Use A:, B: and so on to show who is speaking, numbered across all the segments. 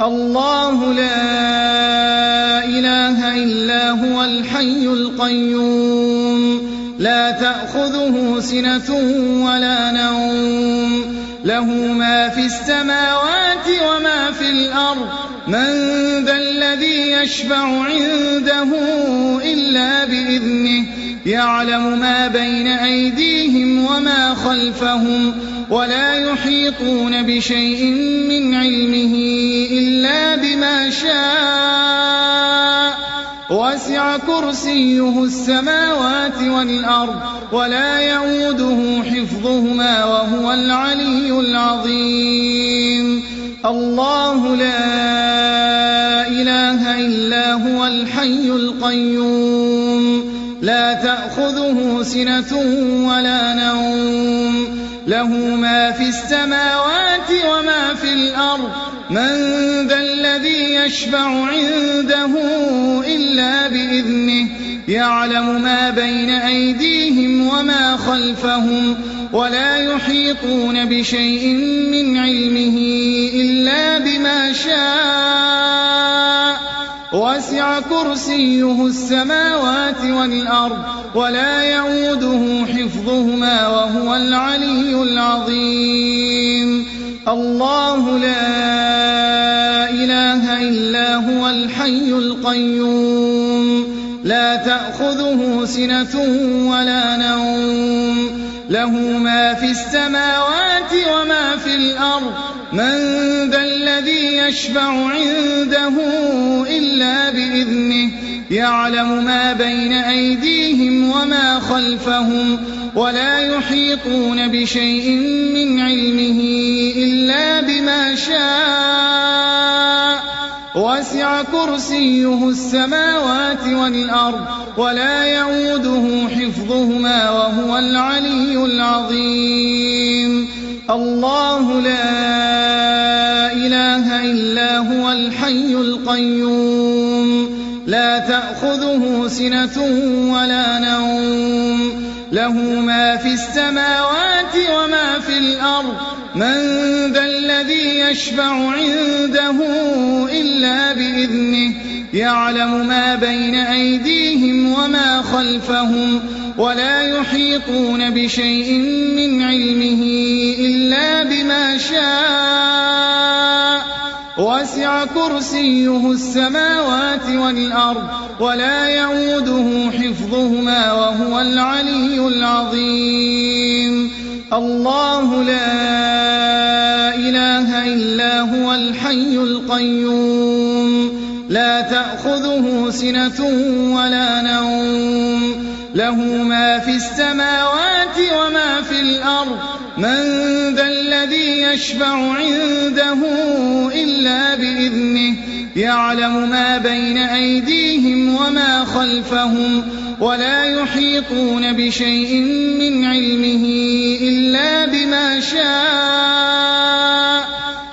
A: الله لا إله إلا هو الحي القيوم لا تأخذه سنة ولا نوم له ما في السماوات وما في الأرض من ذا الذي يشفع عنده إلا بإذنه يعلم ما بين أيديهم وما خلفهم ولا يحيطون بشيء من علمه إلا بما شاء وسع كرسيه السماوات والأرض ولا يئوده حفظهما وهو العلي العظيم الله لا إله إلا هو الحي القيوم لا تأخذه سنة ولا نوم له ما في السماوات وما في الأرض من ذا الذي يشفع عنده إلا بإذنه يعلم ما بين أيديهم وما خلفهم ولا يحيطون بشيء من علمه إلا بما شاء وسع كرسيه السماوات والأرض ولا يئوده حفظهما وهو العلي العظيم الله لا إله إلا هو الحي القيوم لا تأخذه سنة ولا نوم له ما في السماوات وما في الأرض من ذا الذي يشفع عنده إلا بإذنه يعلم ما بين أيديهم وما خلفهم ولا يحيطون بشيء من علمه إلا بما شاء وسع كرسيه السماوات والأرض ولا يئوده حفظهما وهو العلي العظيم الله لا إله إلا هو الحي القيوم لا تأخذه سنة ولا نوم له ما في السماوات وما في الأرض من ذا الذي يشفع عنده إلا بإذنه يعلم ما بين أيديهم وما خلفهم ولا يحيطون بشيء من علمه إلا بما شاء وسع كرسيه السماوات والأرض ولا يئوده حفظهما وهو العلي العظيم الله لا إله إلا هو الحي القيوم لا تأخذه سنة ولا نوم له ما في السماوات وما في الأرض من ذا الذي يشفع عنده إلا بإذنه يعلم ما بين أيديهم وما خلفهم ولا يحيطون بشيء من علمه إلا بما شاء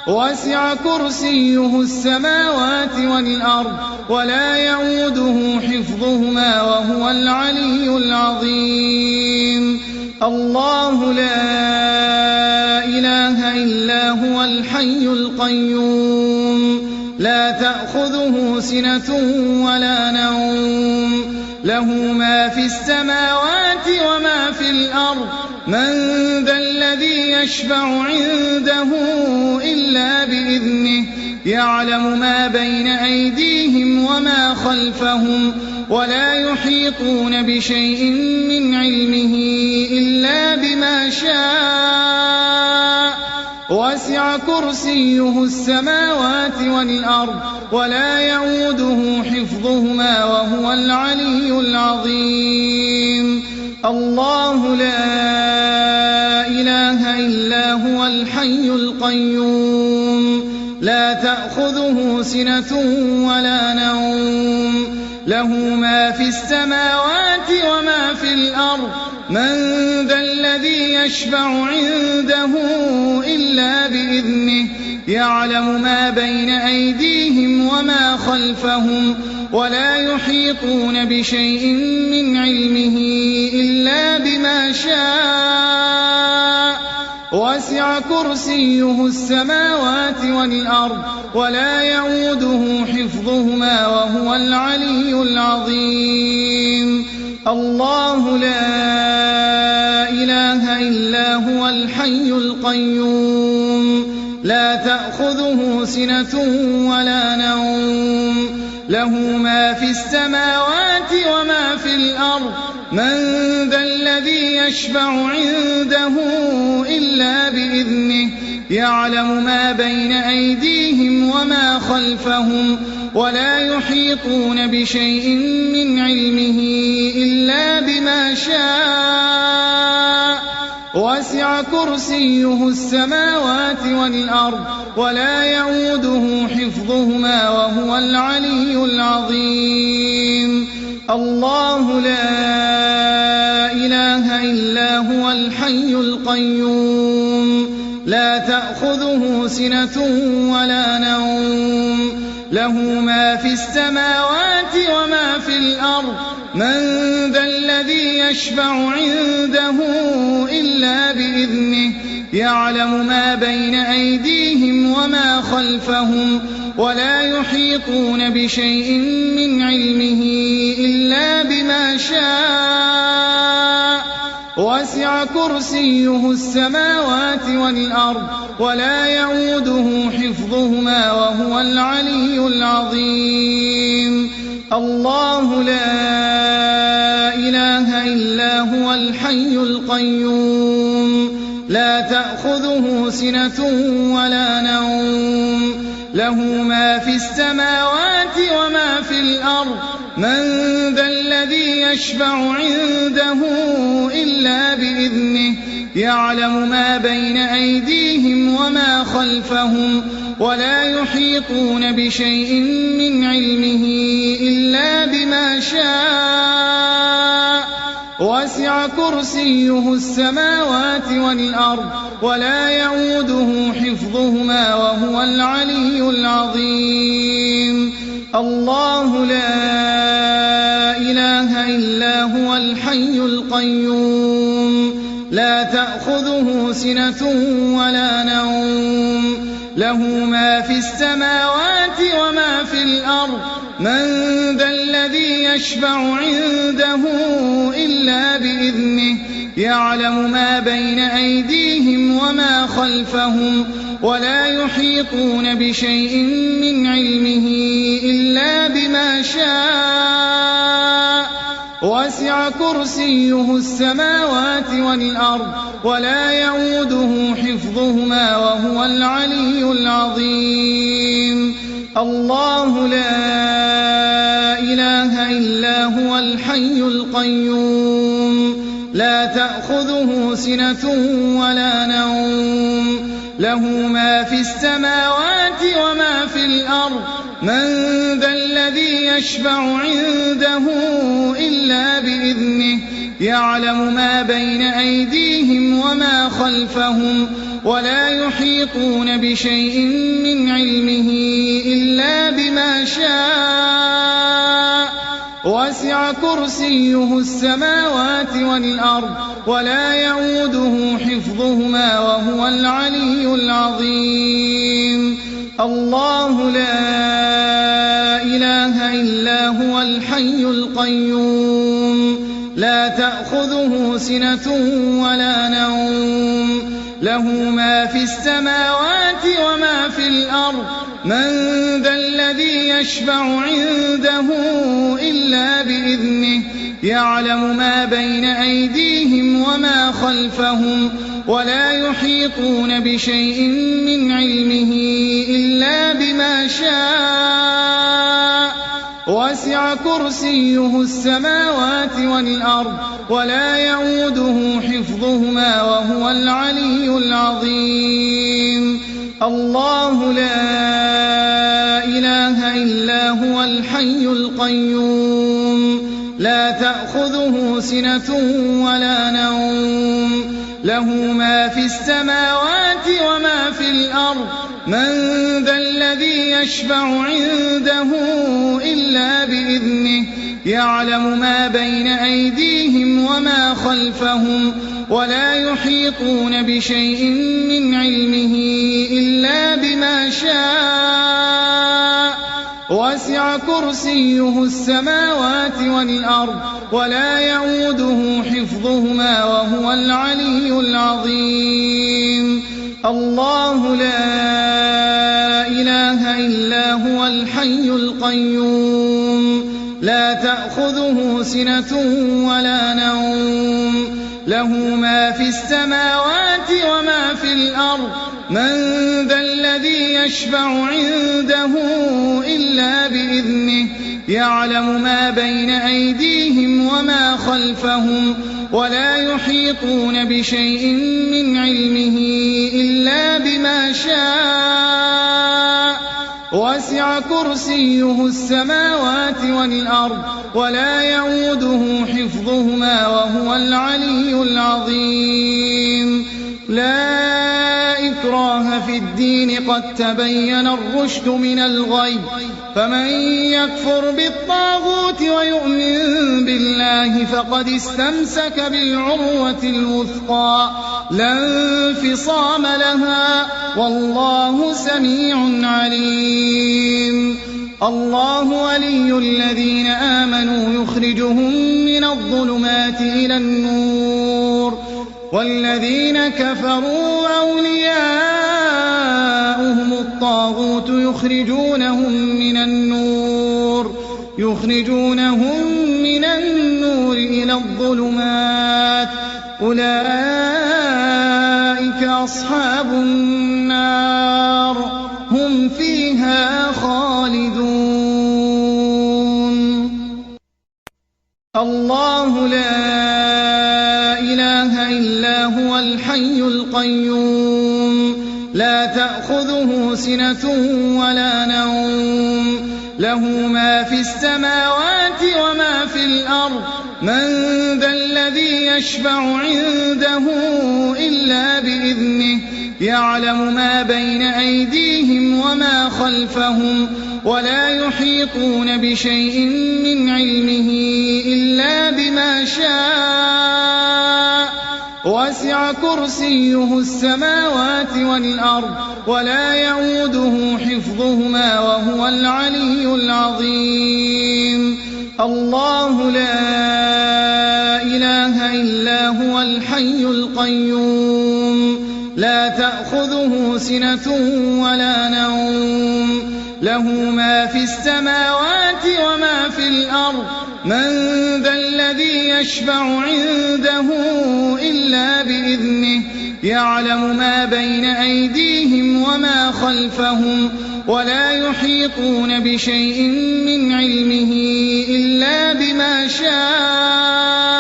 A: وسع كرسيه السماوات والأرض ولا يئوده حفظهما وهو العلي العظيم الله لا إله إلا هو الحي القيوم لا تأخذه سنة ولا نوم له ما في السماوات وما في الأرض من ذا الذي يشفع عنده إلا بإذنه يعلم ما بين أيديهم وما خلفهم ولا يحيطون بشيء من علمه إلا بما شاء وسع كرسيه السماوات والأرض ولا يئوده حفظهما وهو العلي العظيم الله لا إله إلا هو الحي القيوم لا تأخذه سنة ولا نوم له ما في السماوات وما في الأرض من ذا الذي يشفع عنده إلا بإذنه يعلم ما بين أيديهم وما خلفهم ولا يحيطون بشيء من علمه إلا بما شاء وسع كرسيه السماوات والأرض ولا يئوده حفظهما وهو العلي العظيم الله لا إله إلا هو الحي القيوم لا تأخذه سنة ولا نوم له ما في السماوات وما في الأرض من ذا الذي يشفع عنده إلا بإذنه يعلم ما بين أيديهم وما خلفهم ولا يحيطون بشيء من علمه إلا بما شاء وسع كرسيه السماوات والأرض ولا يئوده حفظهما وهو العلي العظيم الله لا إله إلا هو الحي القيوم لا تأخذه سنة ولا نوم له ما في السماوات وما في الأرض من ذا الذي يشفع عنده إلا بإذنه يعلم ما بين أيديهم وما خلفهم ولا يحيطون بشيء من علمه إلا بما شاء وسع كرسيه السماوات والأرض ولا يئوده حفظهما وهو العلي العظيم الله لا إله إلا هو الحي القيوم لا تأخذه سنة ولا نوم له ما في السماوات وما في الأرض من ذا الذي يشفع عنده إلا بإذنه يعلم ما بين أيديهم وما خلفهم ولا يحيطون بشيء من علمه إلا بما شاء وسع كرسيه السماوات والأرض ولا يئوده حفظهما وهو العلي العظيم الله لا إله إلا هو الحي القيوم لا تأخذه سنة ولا نوم له ما في السماوات وما في الأرض من ذا الذي يشفع عنده إلا بإذنه يعلم ما بين أيديهم وما خلفهم ولا يحيطون بشيء من علمه إلا بما شاء وسع كرسيه السماوات والأرض ولا يئوده حفظهما وهو العلي العظيم الله لا إله إلا هو الحي القيوم لا تأخذه سنة ولا نوم له ما في السماوات وما في الأرض من ذا الذي يشفع عنده إلا بإذنه يعلم ما بين أيديهم وما خلفهم ولا يحيطون بشيء من علمه إلا بما شاء وسع كرسيه السماوات والأرض ولا يئوده حفظهما وهو العلي العظيم الله لا إله إلا هو الحي القيوم لا تأخذه سنة ولا نوم له ما في السماوات وما في الأرض من ذا الذي يشفع عنده إلا بإذنه يعلم ما بين أيديهم وما خلفهم ولا يحيطون بشيء من علمه إلا بما شاء وسع كرسيه السماوات والأرض ولا يئوده حفظهما وهو العلي العظيم الله لا إله إلا هو الحي القيوم لا تأخذه سنة ولا نوم له ما في السماوات وما في الأرض من ذا الذي يشفع عنده إلا بإذنه يعلم ما بين أيديهم وما خلفهم ولا يحيطون بشيء من علمه إلا بما شاء وسع كرسيه السماوات والأرض ولا يئوده حفظهما وهو العلي العظيم الله لا إله إلا هو الحي القيوم لا تأخذه سنة ولا نوم له ما في السماوات وما في الأرض من ذا الذي يشفع عنده إلا بإذنه يعلم ما بين أيديهم وما خلفهم ولا يحيطون بشيء من علمه إلا بما شاء وسع كرسيه السماوات والأرض ولا يئوده حفظهما وهو العلي العظيم لا إكراه في الدين قد تبين الرشد من الغي فمن يكفر بالطاغوت ويؤمن بالله فقد استمسك بالعروة الوثقى لا انفصام لها والله سميع عليم الله ولي الذين آمنوا يخرجهم من الظلمات إلى النور والذين كفروا أولياؤهم الطاغوت يخرجونهم من النور إلى الظلمات أولئك أصحاب النار هم فيها خالدون الله لا إله إلا هو الحي القيوم لا تأخذه سنة ولا نوم له ما في السماوات وما في الأرض من ذا الذي يشفع عنده إلا بإذنه يعلم ما بين أيديهم وما خلفهم ولا يحيطون بشيء من علمه إلا بما شاء وسع كرسيه السماوات والأرض ولا يئوده حفظهما وهو العلي العظيم الله لا إله إلا هو الحي القيوم لا تأخذه سنة ولا نوم له ما في السماوات وما في الأرض من ذا الذي يشفع عنده إلا بإذنه يعلم ما بين أيديهم وما خلفهم ولا يحيطون بشيء من علمه إلا بما شاء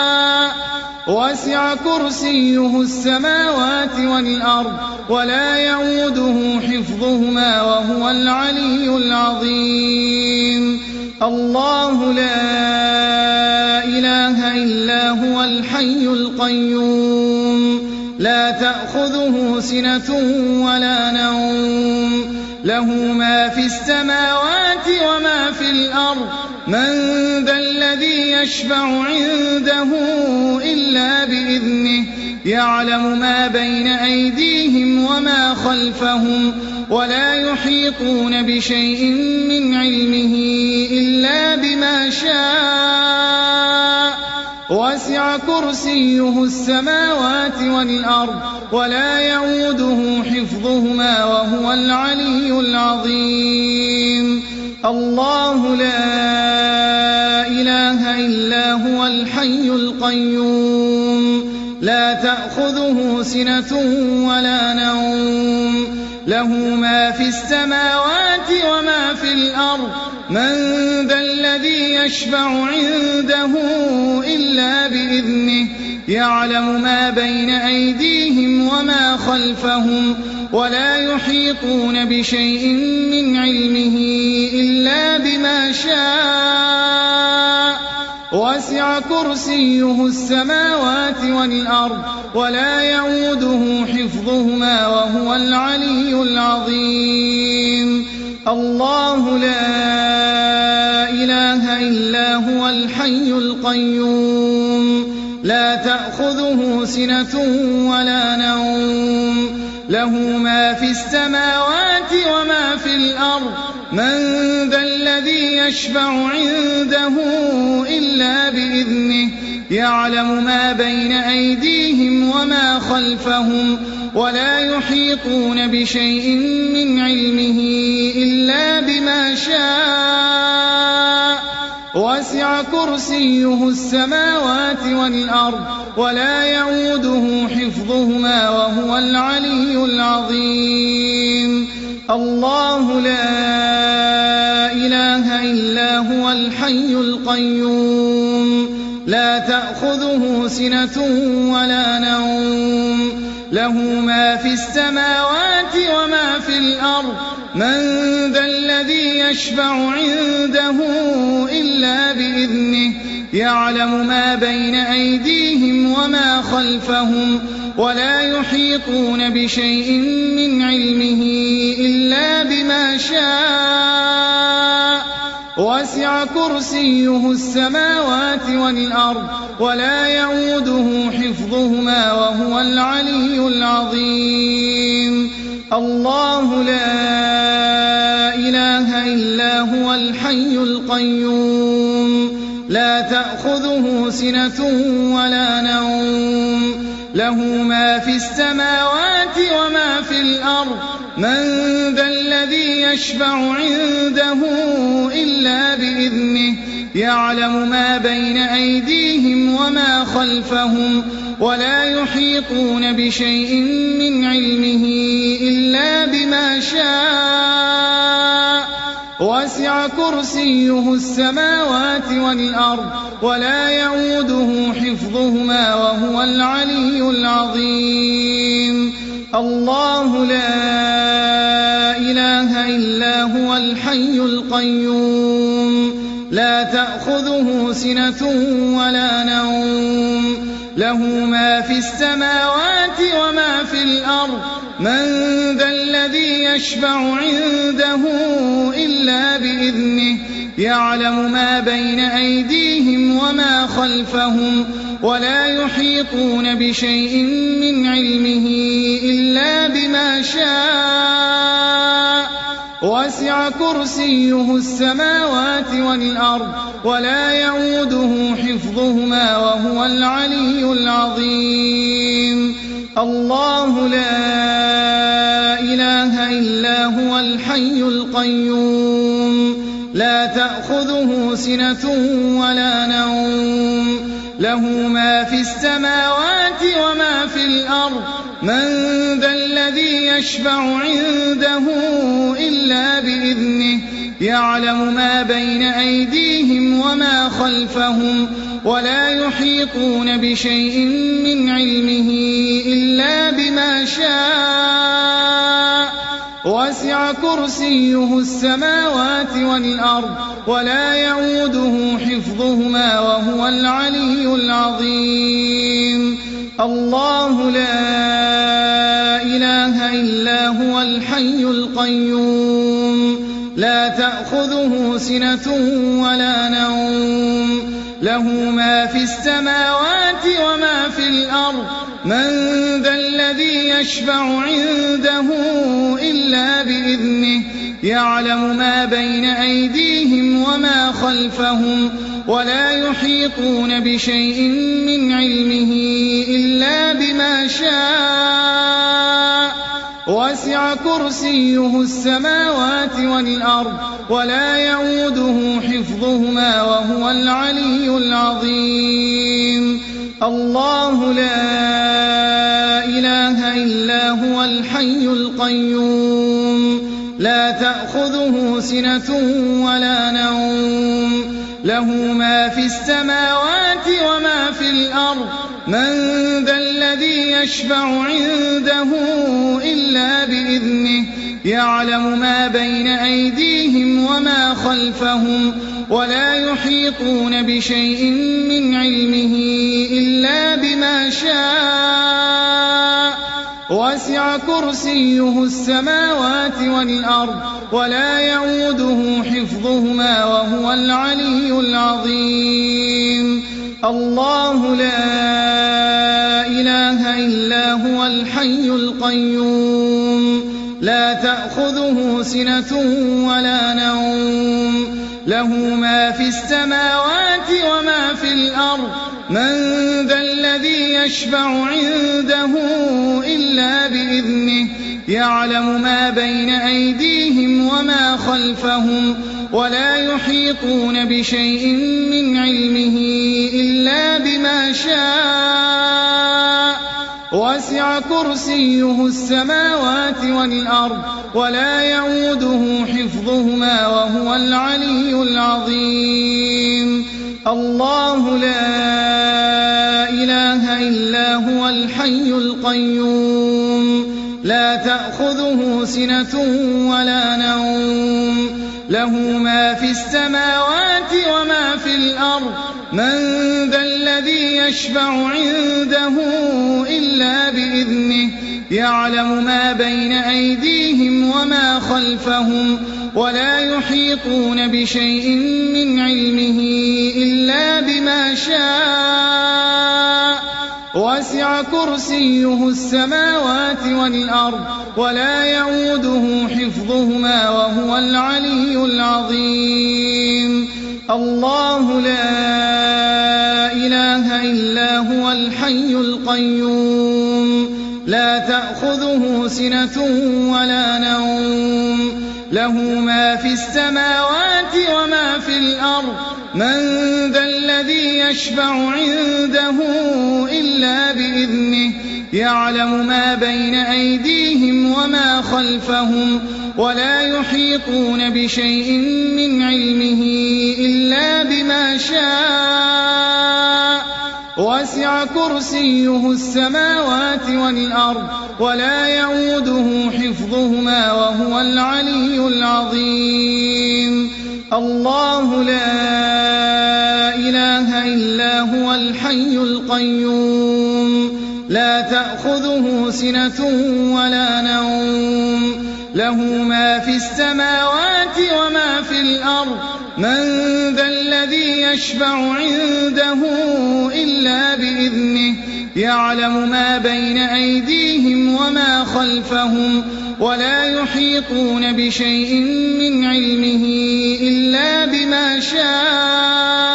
A: وسع كرسيه السماوات والأرض ولا يئوده حفظهما وهو العلي العظيم الله لا إله إلا هو الحي القيوم لا تأخذه سنة ولا نوم له ما في السماوات وما في الأرض من ذا الذي يشفع عنده إلا بإذنه يعلم ما بين أيديهم وما خلفهم ولا يحيطون بشيء من علمه إلا بما شاء وسع كرسيه السماوات والأرض ولا يئوده حفظهما وهو العلي العظيم الله لا إله إلا هو الحي القيوم لا تأخذه سنة ولا نوم له ما في السماوات وما في الأرض من ذا الذي يشفع عنده إلا بإذنه يعلم ما بين أيديهم وما خلفهم ولا يحيطون بشيء من علمه إلا بما شاء وسع كرسيه السماوات والأرض ولا يئوده حفظهما وهو العلي العظيم الله لا إله إلا هو الحي القيوم لا تأخذه سِنَةٌ وَلَا نَوْمٌ لَهُ مَا فِي السَّمَاوَاتِ وَمَا فِي الْأَرْضِ مَن ذَا الَّذِي يَشْفَعُ عِندَهُ إِلَّا بِإِذْنِهِ يَعْلَمُ مَا بَيْنَ أَيْدِيهِمْ وَمَا خَلْفَهُمْ وَلَا يُحِيطُونَ بِشَيْءٍ مِّنْ عِلْمِهِ إِلَّا بِمَا شَاءَ وَسِعَ كُرْسِيُّهُ السَّمَاوَاتِ وَالْأَرْضَ وَلَا يَئُودُهُ حِفْظُهُمَا وَهُوَ الْعَلِيُّ الْعَظِيمُ الله لا إله إلا هو الحي القيوم لا تأخذه سنة ولا نوم له ما في السماوات وما في الأرض من ذا الذي يشفع عنده إلا بإذنه يعلم ما بين أيديهم وما خلفهم ولا يحيطون بشيء من علمه إلا بما شاء وسع كرسيه السماوات والأرض ولا يئوده حفظهما وهو العلي العظيم الله لا إله إلا هو الحي القيوم لا تأخذه سنة ولا نوم له ما في السماوات وما في الأرض من ذا الذي يشفع عنده إلا بإذنه يعلم ما بين أيديهم وما خلفهم ولا يحيطون بشيء من علمه إلا بما شاء وسع كرسيه السماوات والأرض ولا يئوده حفظهما وهو العلي العظيم الله لا إله إلا هو الحي القيوم لا تأخذه سنة ولا نوم له ما في السماوات وما في الأرض من ذا الذي يشفع عنده إلا بإذنه يعلم ما بين أيديهم وما خلفهم ولا يحيطون بشيء من علمه إلا بما شاء وسع كرسيه السماوات والأرض ولا يئوده حفظهما وهو العلي العظيم الله لا إله إلا هو الحي القيوم لا تأخذه سنة ولا نوم له ما في السماوات وما في الأرض من ذا الذي يشفع عنده إلا بإذنه يعلم ما بين أيديهم وما خلفهم ولا يحيطون بشيء من علمه إلا بما شاء وسع كرسيه السماوات والأرض ولا يئوده حفظهما وهو العلي العظيم الله لا إله إلا هو الحي القيوم لا تأخذه سنة ولا نوم له ما في السماوات وما في الأرض من ذا الذي يشفع عنده إلا بإذنه يعلم ما بين أيديهم وما خلفهم ولا يحيطون بشيء من علمه إلا بما شاء وسع كرسيه السماوات والأرض ولا يئوده حفظهما وهو العلي العظيم الله لا إله إلا هو الحي القيوم لا تأخذه سنة ولا نوم له ما في السماوات وما في الأرض من ذا الذي يشفع عنده إلا بإذنه يعلم ما بين أيديهم وما خلفهم ولا يحيطون بشيء من علمه إلا بما شاء وسع كرسيه السماوات والأرض ولا يئوده حفظهما وهو العلي العظيم الله لا إله الحي القيوم لا تأخذه سنة ولا نوم له ما في السماوات وما في الأرض من ذا الذي يشفع عنده إلا بإذنه يعلم ما بين أيديهم وما خلفهم ولا يحيطون بشيء من علمه إلا بما شاء وسع كرسيه السماوات والأرض ولا يؤوده حفظهما وهو العلي العظيم الله لا إله إلا هو الحي القيوم لا تأخذه سنة ولا نوم له ما في السماوات وما في الأرض من ذا الذي يشفع عنده إلا بإذنه يعلم ما بين أيديهم وما خلفهم ولا يحيطون بشيء من علمه إلا بما شاء وسع كرسيه السماوات والأرض ولا يؤوده حفظهما وهو العلي العظيم الله لا إله إلا هو الحي القيوم لا تأخذه سنة ولا نوم له ما في السماوات وما في الأرض من ذا الذي يشفع عنده إلا بإذنه يعلم ما بين أيديهم وما خلفهم ولا يحيطون بشيء من علمه إلا بما شاء وسع كرسيه السماوات والأرض ولا يؤوده حفظهما وهو العلي العظيم الله لا إله إلا هو الحي القيوم لا تأخذه سنة ولا نوم له ما في السماوات وما في الأرض من ذا الذي يشفع عنده إلا بإذنه يعلم ما بين أيديهم وما خلفهم ولا يحيطون بشيء من علمه إلا بما شاء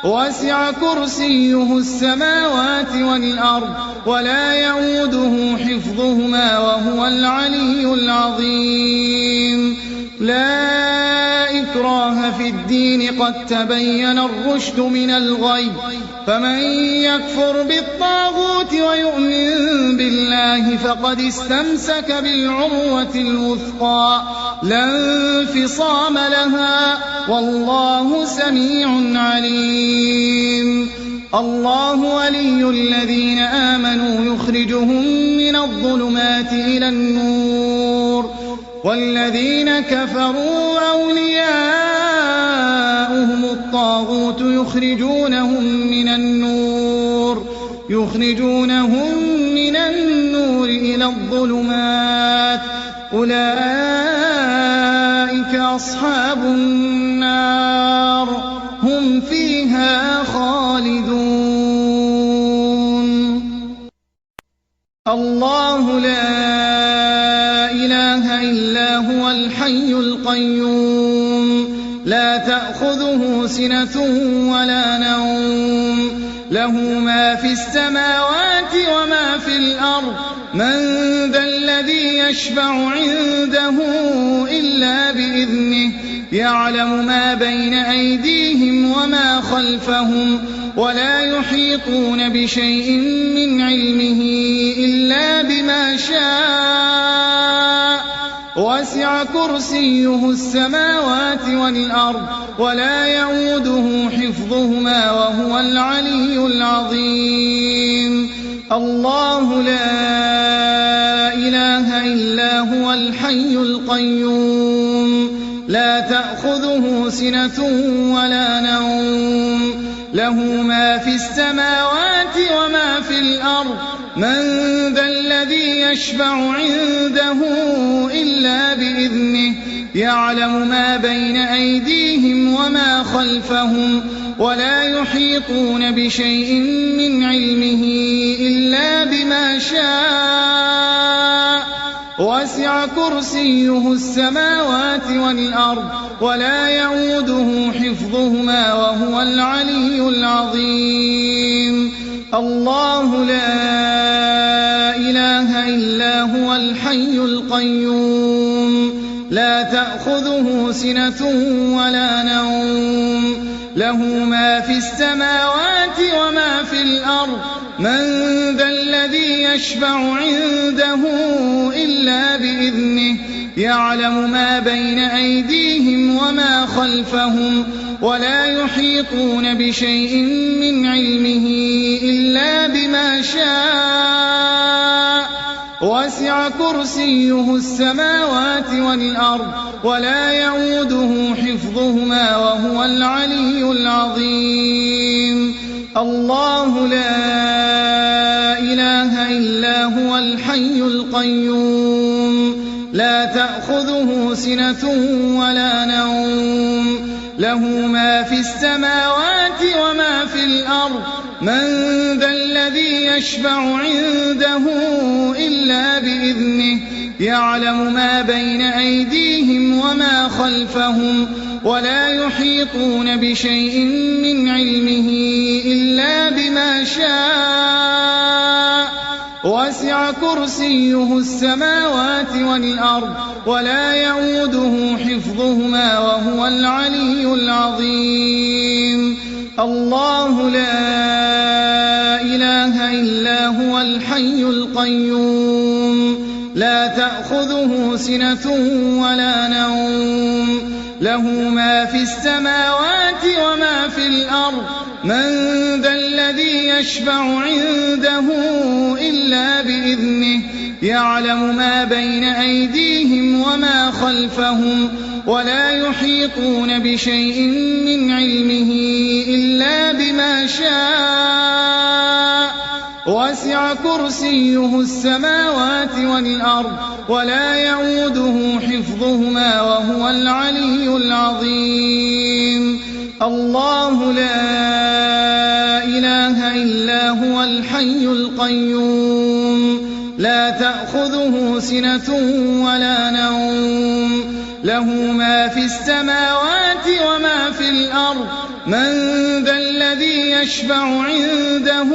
A: وسع كرسيه السماوات والأرض ولا يؤوده حفظهما وهو العلي العظيم لا إكراه في الدين قد تبين الرشد من الغي فمن يكفر بالطاغوت ويؤمن بالله فقد استمسك بالعروة الوثقى لا انفصام لها والله سميع عليم الله ولي الذين آمنوا يخرجهم من الظلمات إلى النور والذين كفروا أولياؤهم الطاغوت يخرجونهم من النور إلى الظلمات أولئك أصحاب النار هم فيها خالدون الله لا إله إلا هو الحي القيوم لا تأخذه سنة ولا نوم له ما في السماوات وما في الأرض من ذا الذي يشفع عنده إلا بإذنه يعلم ما بين أيديهم وما خلفهم ولا يحيطون بشيء من علمه إلا بما شاء وسع كرسيه السماوات والأرض ولا يؤوده حفظهما وهو العلي العظيم الله لا إله إلا هو الحي القيوم لا تأخذه سنة ولا نوم له ما في السماوات وما في الأرض من ذا الذي يشفع عنده إلا بإذنه يعلم ما بين أيديهم وما خلفهم ولا يحيطون بشيء من علمه إلا بما شاء وسع كرسيه السماوات والأرض ولا يئوده حفظهما وهو العلي العظيم الله لا إله إلا هو الحي القيوم لا تأخذه سنة ولا نوم له ما في السماوات وما في الأرض من ذا الذي يشفع عنده إلا بإذنه يعلم ما بين أيديهم وما خلفهم ولا يحيطون بشيء من علمه إلا بما شاء وسع كرسيه السماوات والأرض ولا يئوده حفظهما وهو العلي العظيم الله لا إله إلا هو الحي القيوم لا تأخذه سنة ولا نوم له ما في السماوات وما في الأرض من ذا الذي يشفع عنده إلا بإذنه يعلم ما بين أيديهم وما خلفهم ولا يحيطون بشيء من علمه إلا بما شاء وسع كرسيه السماوات والأرض ولا يئوده حفظهما وهو العلي العظيم الله لا إله إلا هو الحي القيوم لا تأخذه سنة ولا نوم له ما في السماوات وما في الأرض من ذا الذي يشفع عنده إلا بإذنه يعلم ما بين أيديهم وما خلفهم ولا يحيطون بشيء من علمه إلا بما شاء وسع كرسيه السماوات والأرض ولا يئوده حفظهما وهو العلي العظيم الله لا إله إلا هو الحي القيوم لا تأخذه سنة ولا نوم له ما في السماوات وما في الأرض من ذا الذي يشفع عنده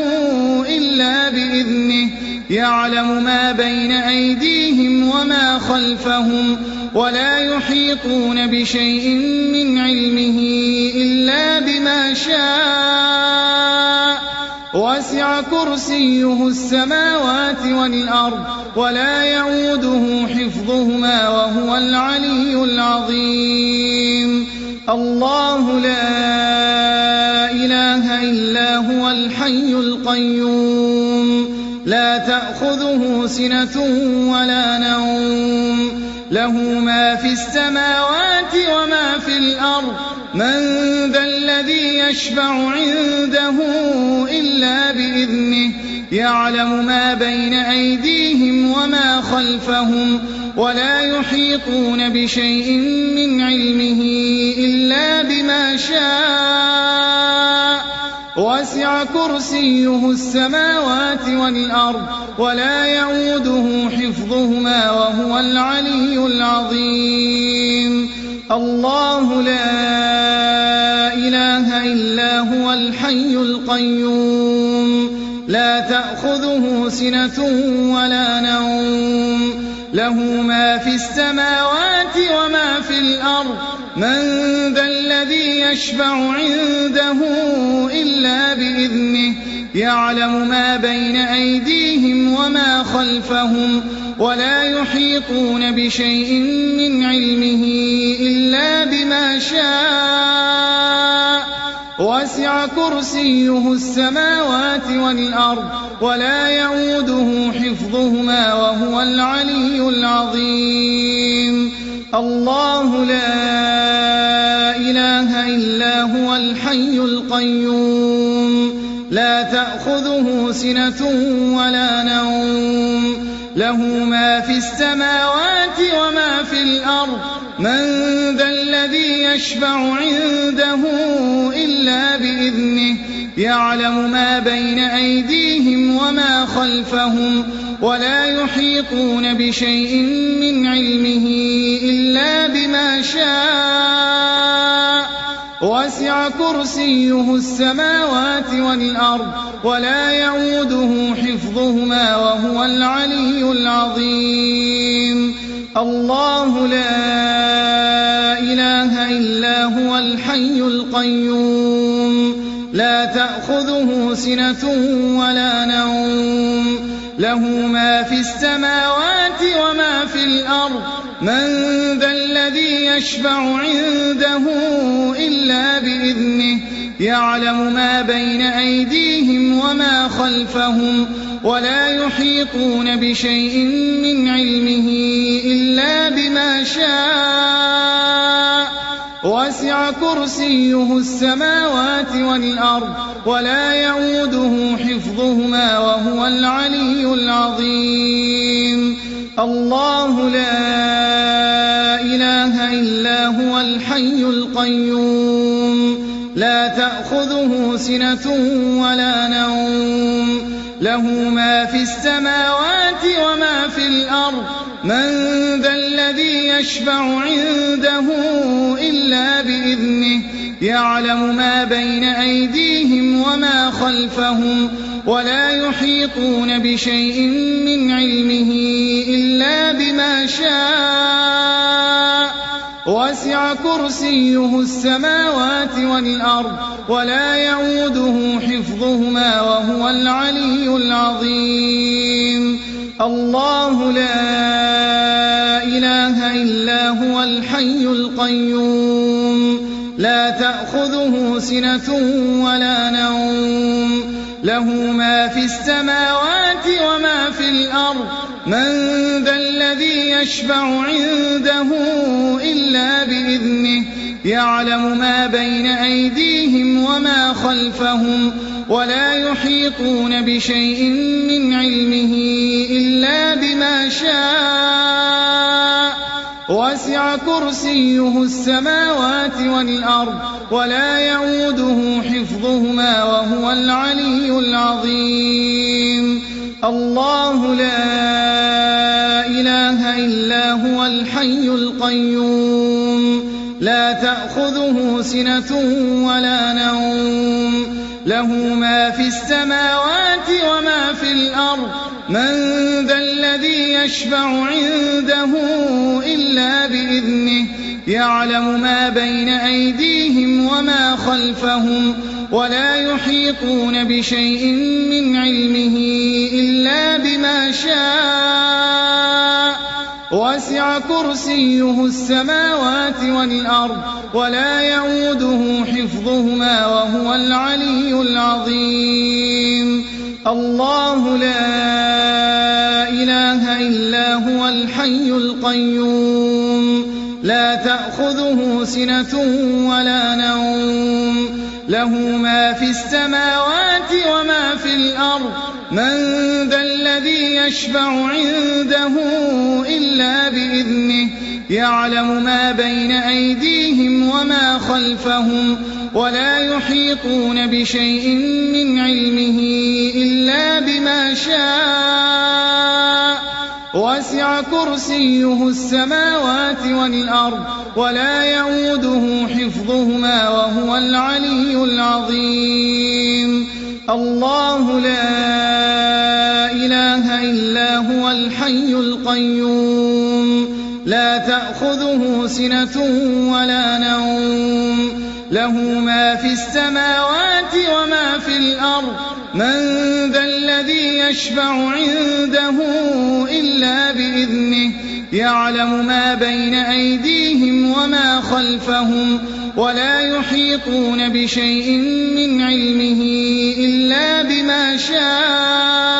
A: إلا بإذنه يعلم ما بين أيديهم وما خلفهم ولا يحيطون بشيء من علمه إلا بما شاء وسع كرسيه السماوات والأرض ولا يئوده حفظهما وهو العلي العظيم الله لا إله إلا هو الحي القيوم لا تأخذه سنة ولا نوم له ما في السماوات وما في الأرض من ذا الذي يشفع عنده إلا بإذنه يعلم ما بين أيديهم وما خلفهم ولا يحيطون بشيء من علمه إلا بما شاء وسع كرسيه السماوات والأرض ولا يئوده حفظهما وهو العلي العظيم الله لا إله إلا هو الحي القيوم لا تأخذه سنة ولا نوم له ما في السماوات وما في الأرض من ذا الذي يشفع عنده إلا بإذنه يعلم ما بين أيديهم وما خلفهم ولا يحيطون بشيء من علمه إلا بما شاء وسع كرسيه السماوات والأرض ولا يئوده حفظهما وهو العلي العظيم الله لا إله إلا هو الحي القيوم لا تأخذه سنة ولا نوم له ما في السماوات وما في الأرض من ذا الذي يشفع عنده إلا بإذنه يعلم ما بين أيديهم وما خلفهم ولا يحيطون بشيء من علمه إلا بما شاء وسع كرسيه السماوات والأرض ولا يئوده حفظهما وهو العلي العظيم الله لا إله إلا هو الحي القيوم لا تأخذه سنة ولا نوم له ما في السماوات وما في الأرض من ذا الذي يشفع عنده إلا بإذنه يعلم ما بين أيديهم وما خلفهم ولا يحيطون بشيء من علمه إلا بما شاء وسع كرسيه السماوات والأرض ولا يئوده حفظهما وهو العلي العظيم الله لا إله إلا هو الحي القيوم لا تأخذه سنة ولا نوم له ما في السماوات وما في الأرض من ذا الذي يشفع عنده إلا بإذنه يعلم ما بين أيديهم وما خلفهم ولا يحيطون بشيء من علمه إلا بما شاء وسع كرسيه السماوات والأرض ولا يئوده حفظهما وهو العلي العظيم الله لا إله إلا هو الحي القيوم لا تأخذه سنة ولا نوم له ما في السماوات وما في الأرض من ذا الذي يشفع عنده إلا بإذنه يعلم ما بين أيديهم وما خلفهم ولا يحيطون بشيء من علمه إلا بما شاء وسع كرسيه السماوات والأرض ولا يئوده حفظهما وهو العلي العظيم الله لا إله إلا هو الحي القيوم لا تأخذه سنة ولا نوم له ما في السماوات وما في الأرض من ذا الذي يشفع عنده إلا بإذنه يعلم ما بين أيديهم وما خلفهم ولا يحيطون بشيء من علمه إلا بما شاء وسع كرسيه السماوات والأرض ولا يئوده حفظهما وهو العلي العظيم الله لا إله إلا هو الحي القيوم لا تأخذه سنة ولا نوم له ما في السماوات وما في الأرض من ذا الذي يشفع عنده إلا بإذنه يعلم ما بين أيديهم وما خلفهم ولا يحيطون بشيء من علمه إلا بما شاء وسع كرسيه السماوات والأرض ولا يئوده حفظهما وهو العلي العظيم الله لا إله إلا هو الحي القيوم لا تأخذه سنة ولا نوم له ما في السماوات وما في الأرض من ذا الذي يشفع عنده إلا بإذنه يعلم ما بين أيديهم وما خلفهم ولا يحيطون بشيء من علمه إلا بما شاء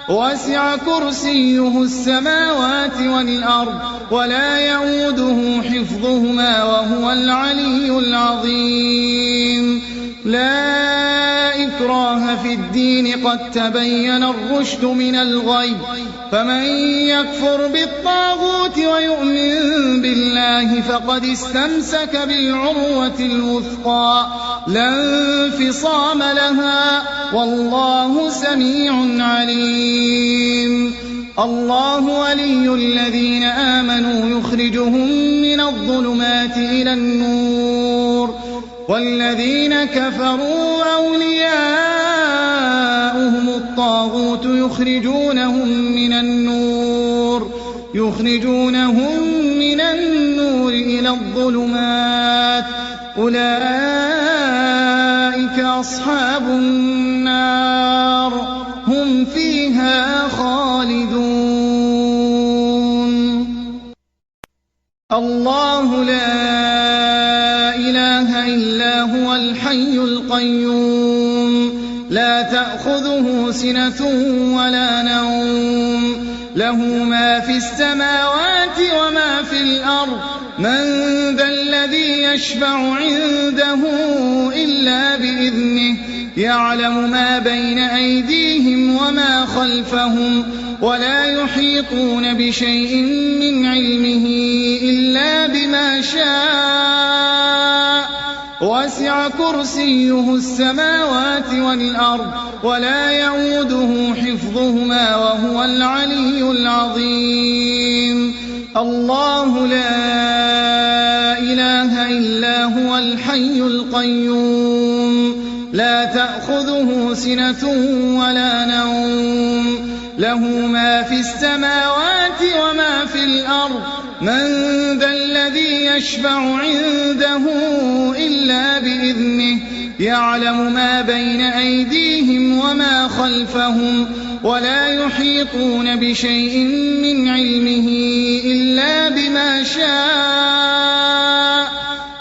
A: وسع كرسيه السماوات والأرض ولا يئوده حفظهما وهو العلي العظيم لا إكراه في الدين قد تبين الرشد من الغي فمن يكفر بالطاغوت ويؤمن بالله فقد استمسك بالعروة الوثقى لا انفصام لها والله سميع عليم الله ولي الذين آمنوا يخرجهم من الظلمات إلى النور والذين كفروا أولياؤهم الطاغوت يخرجونهم من النور إلى الظلمات أولئك أصحاب النار هم فيها خالدون الله لا إله إلا هو الحي القيوم لا تأخذه سنة ولا نوم له ما في السماوات وما في الأرض من ذا الذي يشفع عنده إلا بإذنه يعلم ما بين أيديهم وما خلفهم ولا يحيطون بشيء من علمه إلا بما شاء وسع كرسيه السماوات والأرض ولا يؤوده حفظهما وهو العلي العظيم الله لا إله إلا هو الحي القيوم لا تأخذه سنة ولا نوم له ما في السماوات وما في الأرض من ذا الذي يشفع عنده إلا بإذنه يعلم ما بين أيديهم وما خلفهم ولا يحيطون بشيء من علمه إلا بما شاء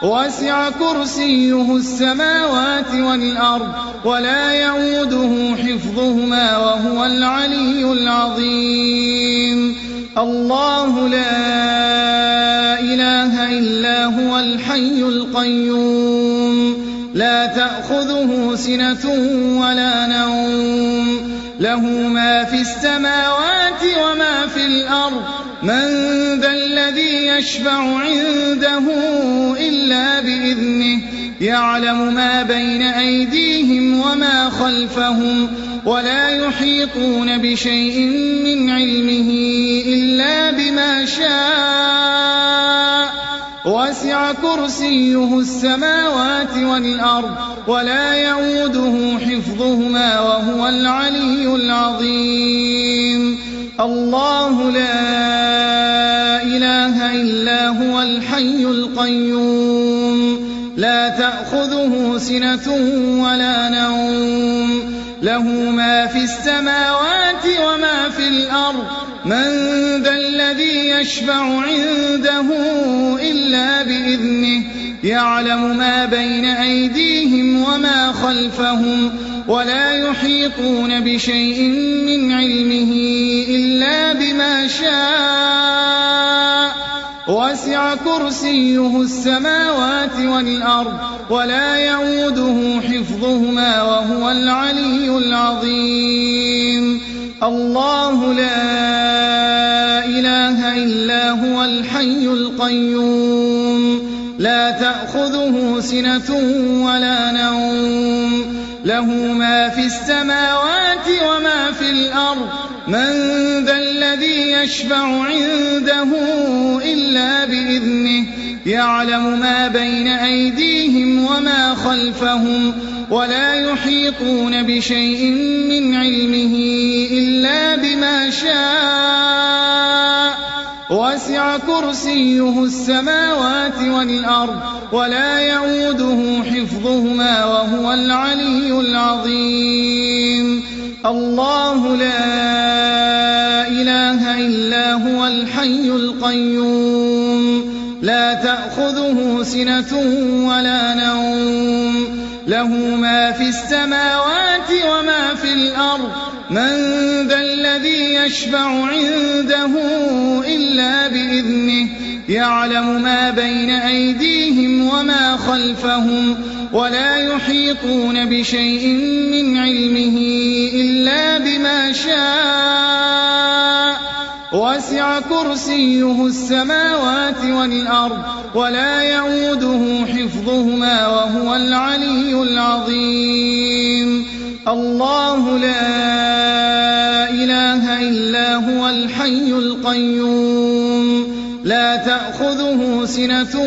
A: وسع كرسيه السماوات والأرض ولا يؤوده حفظهما وهو العلي العظيم الله لا إله إلا هو الحي القيوم لا تأخذه سنة ولا نوم له ما في السماوات وما في الأرض من ذا الذي يشفع عنده إلا بإذنه يعلم ما بين أيديهم وما خلفهم ولا يحيطون بشيء من علمه إلا بما شاء وسع كرسيه السماوات والأرض ولا يؤوده حفظهما وهو العلي العظيم الله لا إله إلا هو الحي القيوم لا تأخذه سنة ولا نوم له ما في السماوات وما في الأرض من ذا الذي يشفع عنده إلا بإذنه يعلم ما بين أيديهم وما خلفهم ولا يحيطون بشيء من علمه إلا بما شاء وسع كرسيه السماوات والأرض ولا يؤوده حفظهما وهو العلي العظيم الله لا إله إلا هو الحي القيوم لا تأخذه سنة ولا نوم له ما في السماوات وما في الأرض من ذا الذي يشفع عنده إلا بإذنه يعلم ما بين أيديهم وما خلفهم ولا يحيطون بشيء من علمه إلا بما شاء وسع كرسيه السماوات والأرض ولا يؤوده حفظهما وهو العلي العظيم الله لا إله إلا هو الحي القيوم لا تأخذه سنة ولا نوم له ما في السماوات وما في الأرض من ذا الذي يشفع عنده إلا بإذنه يعلم ما بين أيديهم وما خلفهم ولا يحيطون بشيء من علمه إلا بما شاء وسع كرسيه السماوات والأرض ولا يئوده حفظهما وهو العلي العظيم الله لا إله إلا هو الحي القيوم لا تأخذه سنة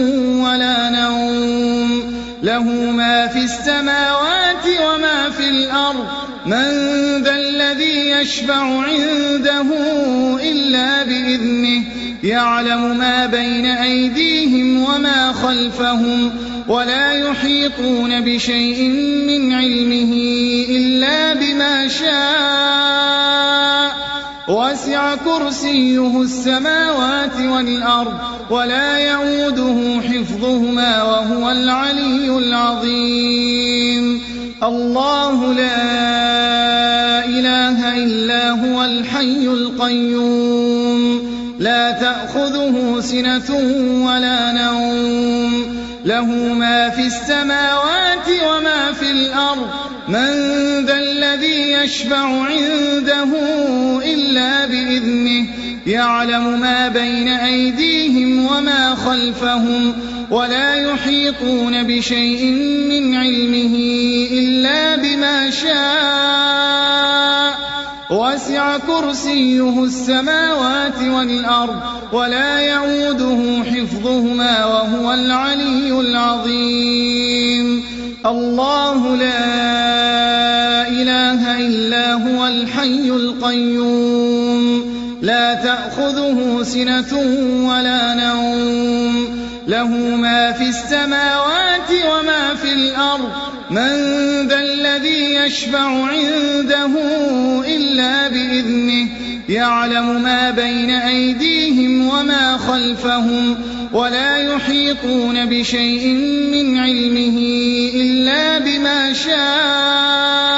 A: ولا نوم له ما في السماوات وما في الأرض من ذا الذي يشفع عنده إلا بإذنه يعلم ما بين أيديهم وما خلفهم ولا يحيطون بشيء من علمه إلا بما شاء وسع كرسيه السماوات والأرض ولا يئوده حفظهما وهو العلي العظيم الله لا إله إلا هو الحي القيوم لا تأخذه سنة ولا نوم له ما في السماوات وما في الأرض من ذا الذي يشفع عنده إلا بإذنه يعلم ما بين أيديهم وما خلفهم ولا يحيطون بشيء من علمه إلا بما شاء وسع كرسيه السماوات والأرض ولا يئوده حفظهما وهو العلي العظيم الله لا إله إلا هو الحي القيوم لا تأخذه سنة ولا نوم له ما في السماوات وما في الأرض من ذا الذي يشفع عنده إلا بإذنه يعلم ما بين أيديهم وما خلفهم ولا يحيطون بشيء من علمه إلا بما شاء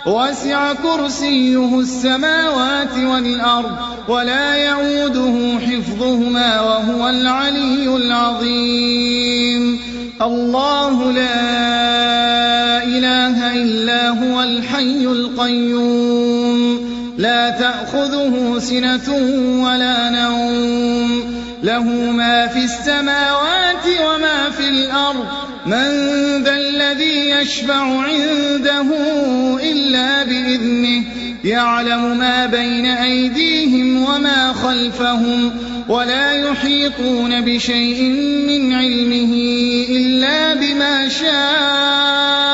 A: وسع كرسيه السماوات والأرض ولا يئوده حفظهما وهو العلي العظيم الله لا إله إلا هو الحي القيوم لا تأخذه سنة ولا نوم له ما في السماوات وما في الأرض من ذا الذي يشفع عنده إلا بإذنه يعلم ما بين أيديهم وما خلفهم ولا يحيطون بشيء من علمه إلا بما شاء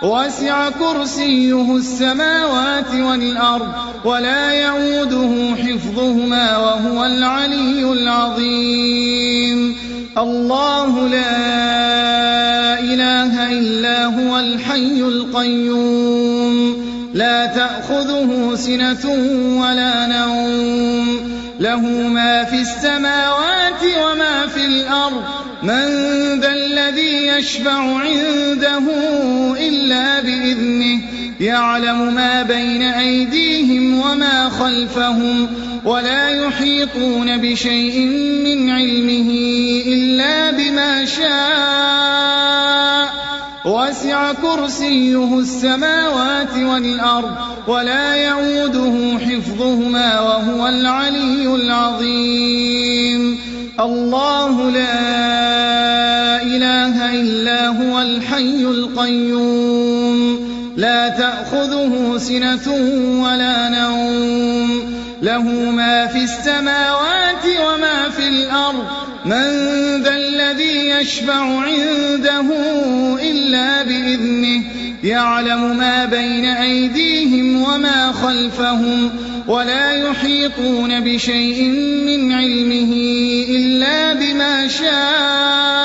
A: وسع كرسيه السماوات والأرض ولا يئوده حفظهما وهو العلي العظيم الله لا إله إلا هو الحي القيوم لا تأخذه سنة ولا نوم له ما في السماوات وما في الأرض من ذا الذي يشفع عنده إلا بإذنه يعلم ما بين أيديهم وما خلفهم ولا يحيطون بشيء من علمه إلا بما شاء وسع كرسيه السماوات والأرض ولا يئوده حفظهما وهو العلي العظيم الله لا إله إلا هو الحي القيوم لا تأخذه سنة ولا نوم له ما في السماوات وما في الأرض من ذا الذي يشفع عنده إلا بإذنه يعلم ما بين أيديهم وما خلفهم ولا يحيطون بشيء من علمه إلا بما شاء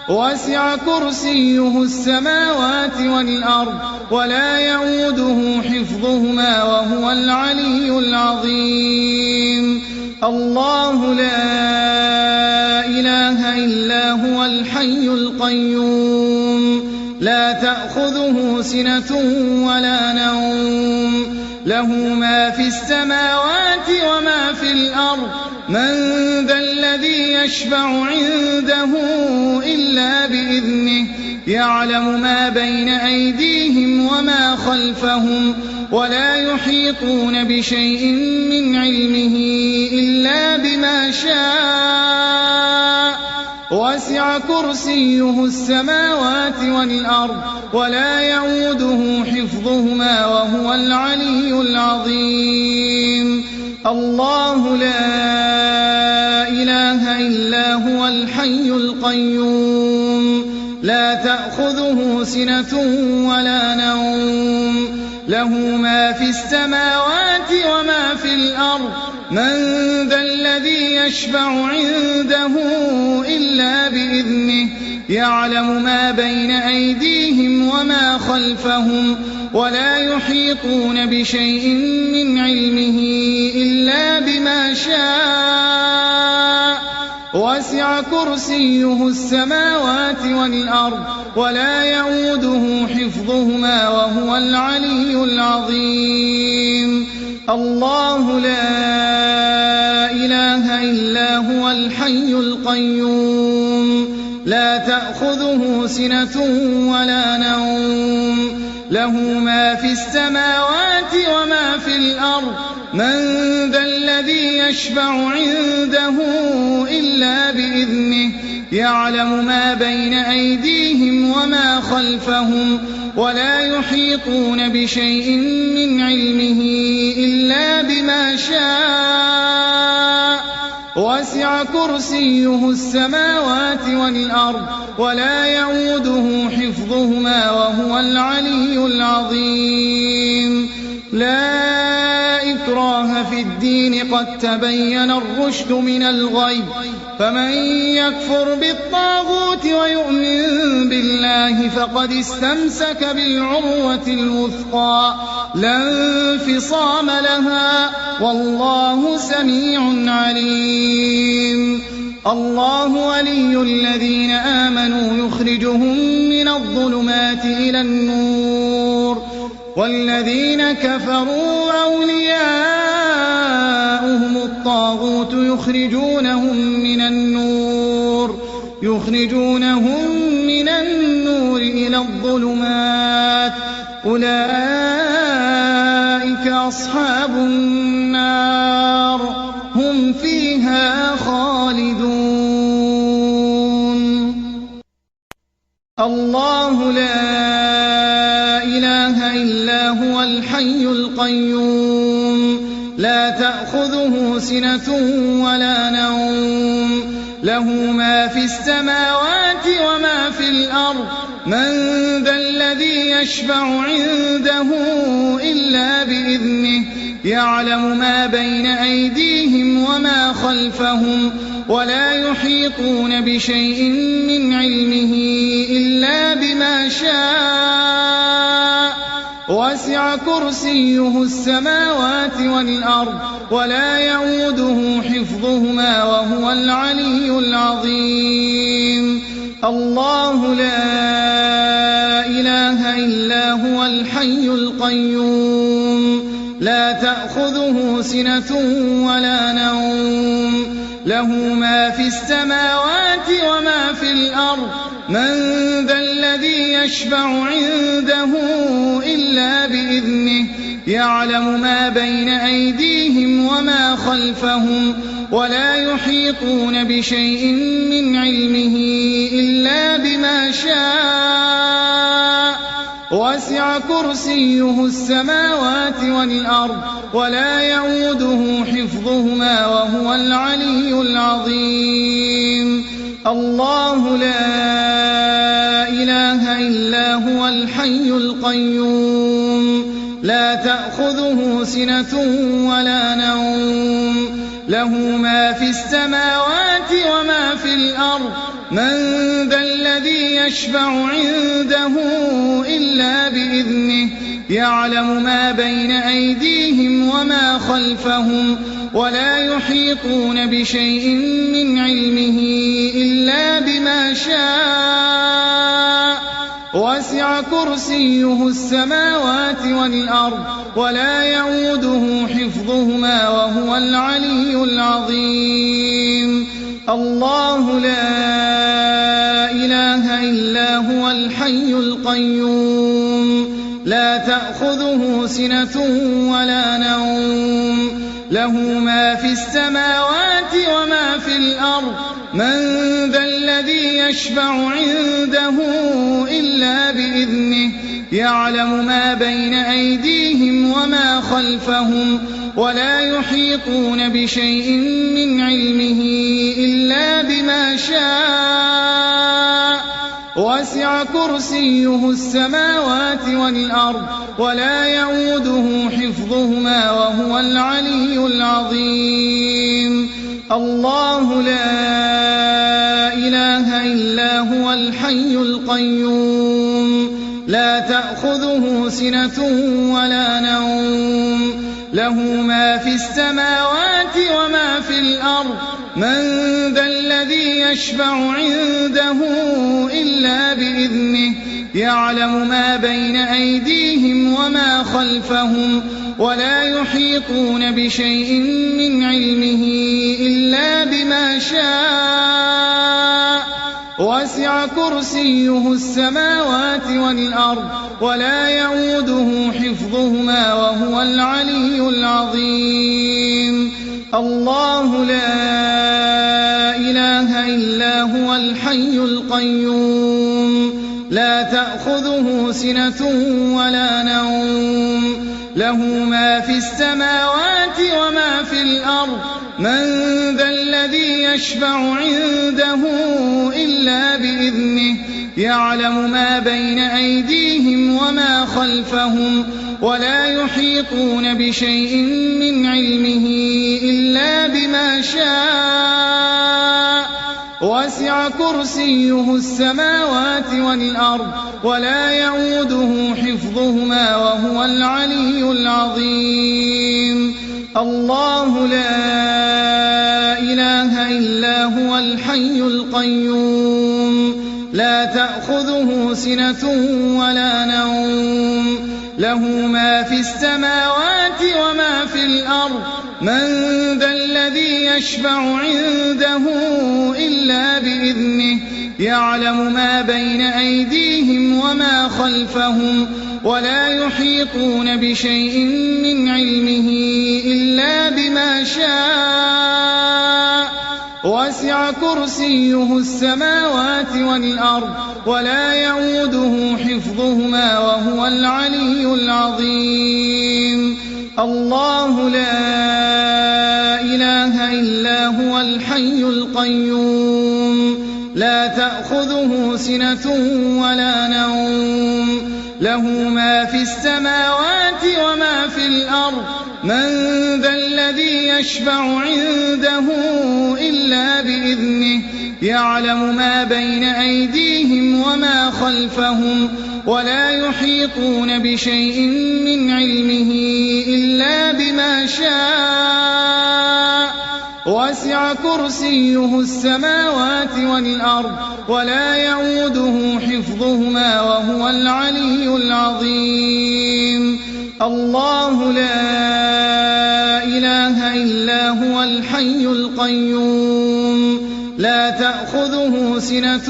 A: وسع كرسيه السماوات والأرض ولا يئوده حفظهما وهو العلي العظيم الله لا إله إلا هو الحي القيوم لا تأخذه سنة ولا نوم له له ما في السماوات وما في الأرض من ذا الذي يشفع عنده إلا بإذنه يعلم ما بين أيديهم وما خلفهم ولا يحيطون بشيء من علمه إلا بما شاء وسع كرسيه السماوات والأرض ولا يئوده حفظهما وهو العلي العظيم الله لا إله إلا هو الحي القيوم لا تأخذه سنة ولا نوم له ما في السماوات وما في الأرض من ذا الذي يشفع عنده إلا بإذنه يعلم ما بين أيديهم وما خلفهم ولا يحيطون بشيء من علمه إلا بما شاء وسع كرسيه السماوات والأرض ولا يئوده حفظهما وهو العلي العظيم الله لا إله إلا هو الحي القيوم لا تأخذه سنة ولا نوم له ما في السماوات وما في الأرض من ذا الذي يشفع عنده إلا بإذنه يعلم ما بين أيديهم وما خلفهم ولا يحيطون بشيء من علمه إلا بما شاء وسع كرسيه السماوات والأرض ولا يئوده حفظهما وهو العلي العظيم لا إكراه في الدين قد تبين الرشد من الغي فمن يكفر بالطاغوت ويؤمن بالله فقد استمسك بالعروة الوثقى لا انفصام لها والله سميع عليم الله ولي الذين آمنوا يخرجهم من الظلمات إلى النور والذين كفروا أولياؤهم الطاغوت يخرجونهم من النور إلى الظلمات أولئك أصحاب النار هم فيها خالدون الله لا إله إلا هو الحي القيوم لا تأخذه سنة ولا نوم له ما في السماوات وما في الأرض من ذا الذي يشفع عنده إلا بإذنه يعلم ما بين أيديهم وما خلفهم ولا يحيطون بشيء من علمه إلا بما شاء وسع كرسيه السماوات والأرض ولا يئوده حفظهما وهو العلي العظيم الله لا إله إلا هو الحي القيوم لا تأخذه سنة ولا نوم له ما في السماوات وما في الأرض من ذا الذي يشفع عنده إلا بإذنه يعلم ما بين أيديهم وما خلفهم ولا يحيطون بشيء من علمه إلا بما شاء وسع كرسيه السماوات والأرض ولا يئوده حفظهما وهو العلي العظيم الله لا إله إلا هو الحي القيوم لا تأخذه سنة ولا نوم له ما في السماوات وما في الأرض من ذا الذي يشفع عنده إلا بإذنه يعلم ما بين أيديهم وما خلفهم ولا يحيطون بشيء من علمه إلا بما شاء وسع كرسيه السماوات والأرض ولا يئوده حفظهما وهو العلي العظيم الله لا إله إلا هو الحي القيوم لا تأخذه سنة ولا نوم له ما في السماوات وما في الأرض من ذا الذي يشفع عنده إلا بإذنه يعلم ما بين أيديهم وما خلفهم ولا يحيطون بشيء من علمه إلا بما شاء وسع كرسيه السماوات والأرض ولا يئوده حفظهما وهو العلي العظيم الله لا إله إلا هو الحي القيوم لا تأخذه سنة ولا نوم له ما في السماوات وما في الأرض من ذا الذي يشفع عنده إلا بإذنه يعلم ما بين أيديهم وما خلفهم ولا يحيطون بشيء من علمه إلا بما شاء وسع كرسيه السماوات والأرض ولا يئوده حفظهما وهو العلي العظيم الله لا إله إلا هو الحي القيوم لا تأخذه سنة ولا نوم له ما في السماوات وما في الأرض من ذا الذي يشفع عنده إلا بإذنه يعلم ما بين أيديهم وما خلفهم ولا يحيطون بشيء من علمه إلا بما شاء وسع كرسيه السماوات والأرض ولا يئوده حفظهما وهو العلي العظيم الله لا إله إلا هو الحي القيوم لا تأخذه سنة ولا نوم له ما في السماوات وما في الأرض من ذا الذي يشفع عنده إلا بإذنه يعلم ما بين أيديهم وما خلفهم ولا يحيطون بشيء من علمه إلا بما شاء وسع كرسيه السماوات والأرض ولا يئوده حفظهما وهو العلي العظيم الله لا إله إلا هو الحي القيوم لا تأخذه سنة ولا نوم له ما في السماوات وما في الأرض من ذا الذي يشفع عنده إلا بإذنه يعلم ما بين أيديهم وما خلفهم ولا يحيطون بشيء من علمه إلا بما شاء وسع كرسيه السماوات والأرض ولا يئوده حفظهما وهو العلي العظيم الله لا إله إلا هو الحي القيوم لا تأخذه سنة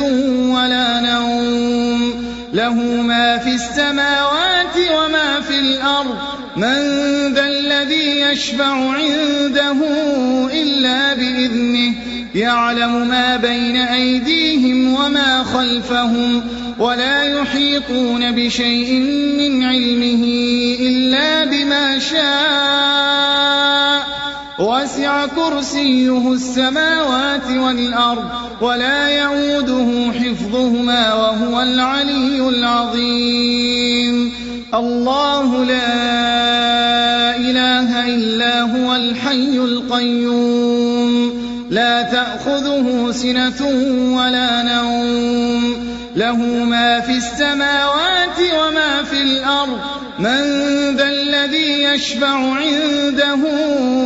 A: ولا نوم له ما في السماوات وما في الأرض من ذا الذي يشفع عنده إلا بإذنه يعلم ما بين أيديهم وما خلفهم ولا يحيطون بشيء من علمه إلا بما شاء وسع كرسيه السماوات والأرض ولا يئوده حفظهما وهو العلي العظيم الله لا إله إلا هو الحي القيوم لا تأخذه سنة ولا نوم له ما في السماوات وما في الأرض من ذا الذي يشفع عنده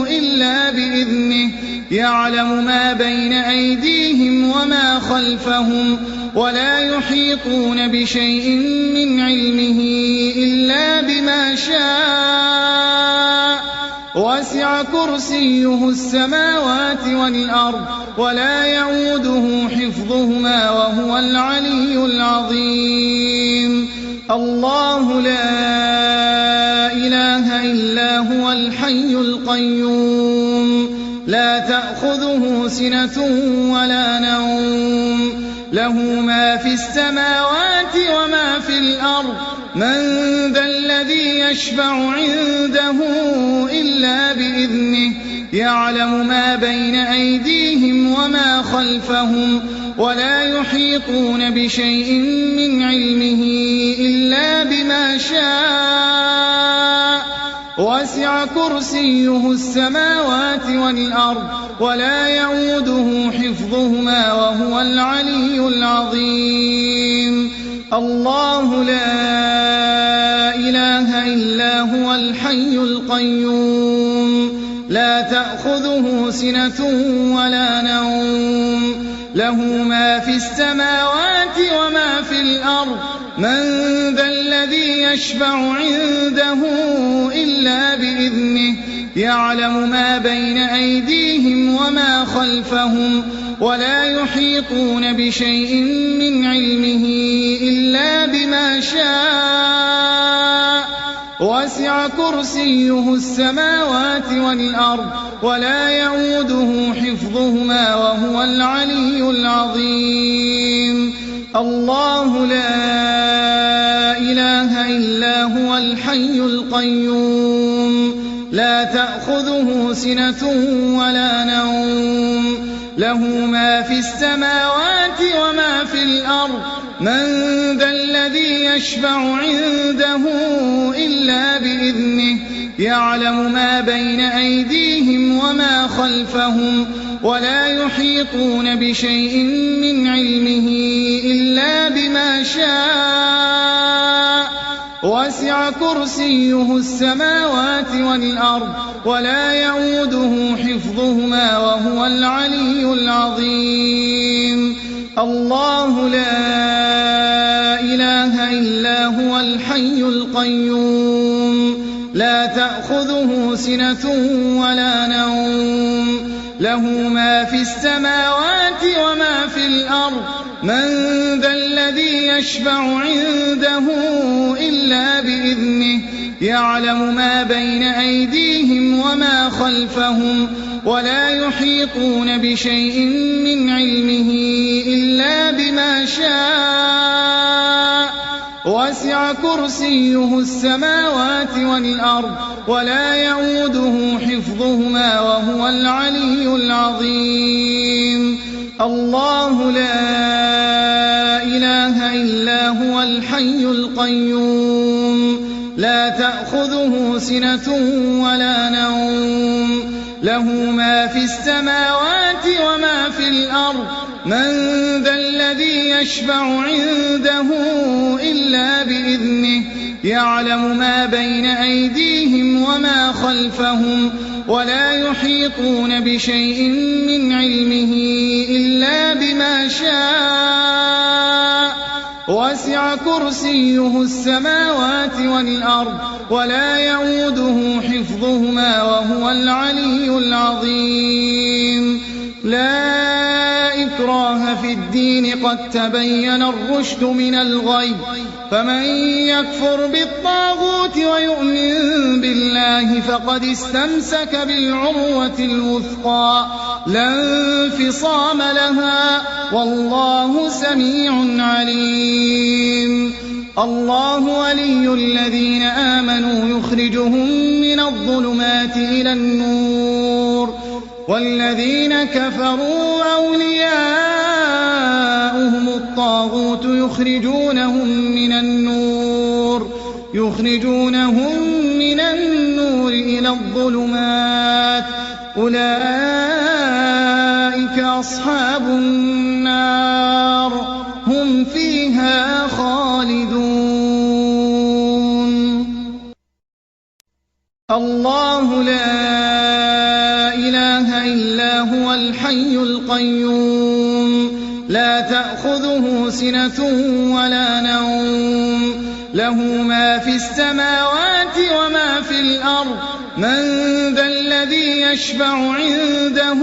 A: إلا بإذنه يعلم ما بين أيديهم وما خلفهم ولا يحيطون بشيء من علمه إلا بما شاء وسع كرسيه السماوات والأرض ولا يئوده حفظهما وهو العلي العظيم الله لا إله إلا هو الحي القيوم لا تأخذه سنة ولا نوم له ما في السماوات وما في الأرض من ذا الذي يشفع عنده إلا بإذنه يعلم ما بين أيديهم وما خلفهم ولا يحيطون بشيء من علمه إلا بما شاء وسع كرسيه السماوات والأرض ولا يئوده حفظهما وهو العلي العظيم الله لا إله إلا هو الحي القيوم لا تأخذه سنة ولا نوم له ما في السماوات وما في الأرض من ذا الذي يشفع عنده إلا بإذنه يعلم ما بين أيديهم وما خلفهم ولا يحيطون بشيء من علمه إلا بما شاء وسع كرسيه السماوات والأرض ولا يئوده حفظهما وهو العلي العظيم الله لا إله إلا هو الحي القيوم لا تأخذه سنة ولا نوم له ما في السماوات وما في الأرض من ذا الذي يشفع عنده إلا بإذنه يعلم ما بين أيديهم وما خلفهم ولا يحيطون بشيء من علمه إلا بما شاء وسع كرسيه السماوات والأرض ولا يئوده حفظهما وهو العلي العظيم الله لا إله إلا هو الحي القيوم لا تأخذه سنة ولا نوم له ما في السماوات وما في الأرض من ذا الذي يشفع عنده إلا بإذنه يعلم ما بين أيديهم وما خلفهم ولا يحيطون بشيء من علمه إلا بما شاء وسع كرسيه السماوات والأرض ولا يئوده حفظهما وهو العلي العظيم الله لا إله إلا هو الحي القيوم لا تأخذه سنة ولا نوم له ما في السماوات وما في الأرض من ذا الذي يشفع عنده إلا بإذنه يعلم ما بين أيديهم وما خلفهم ولا يحيطون بشيء من علمه إلا بما شاء وسع كرسيه السماوات والأرض ولا يئوده حفظهما وهو العلي العظيم لا إكراه في الدين قد تبين الرشد من الغي فمن يكفر بالطاغوت ويؤمن بالله فقد استمسك بالعروة الوثقى لا انفصام لها والله سميع عليم الله ولي الذين آمنوا يخرجهم من الظلمات إلى النور والذين كفروا أولياؤهم الطاغوت يخرجونهم من النور إلى الظلمات أولئك أصحاب النار هم فيها خالدون الله لا إله إلا هو الحي القيوم لا تأخذه سِنَةٌ وَلَا نَوْمٌ لَهُ مَا فِي السَّمَاوَاتِ وَمَا فِي الْأَرْضِ مَن ذَا الَّذِي يَشْفَعُ عِندَهُ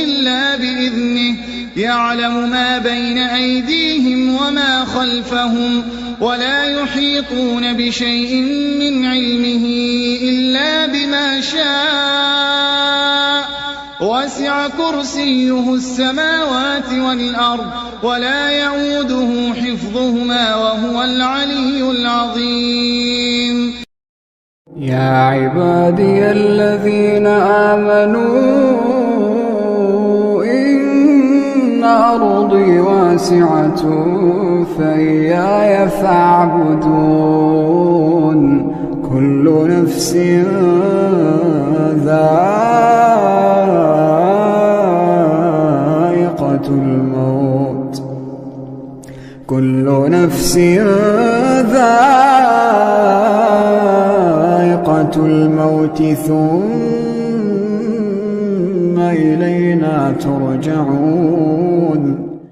A: إِلَّا بِإِذْنِهِ يَعْلَمُ مَا بَيْنَ أَيْدِيهِمْ وَمَا خَلْفَهُمْ وَلَا يُحِيطُونَ بِشَيْءٍ مِّنْ عِلْمِهِ إِلَّا بِمَا شَاءَ وَسِعَ كُرْسِيُّهُ السَّمَاوَاتِ وَالْأَرْضَ وَلَا يَئُودُهُ حِفْظُهُمَا وَهُوَ الْعَلِيُّ الْعَظِيمُ
B: يا عبادي الذين آمنوا إن أرضي واسعة فإياي فاعبدون كل نفس ذائقة الموت كل نفس ذائقة الموت ثم إلينا ترجعون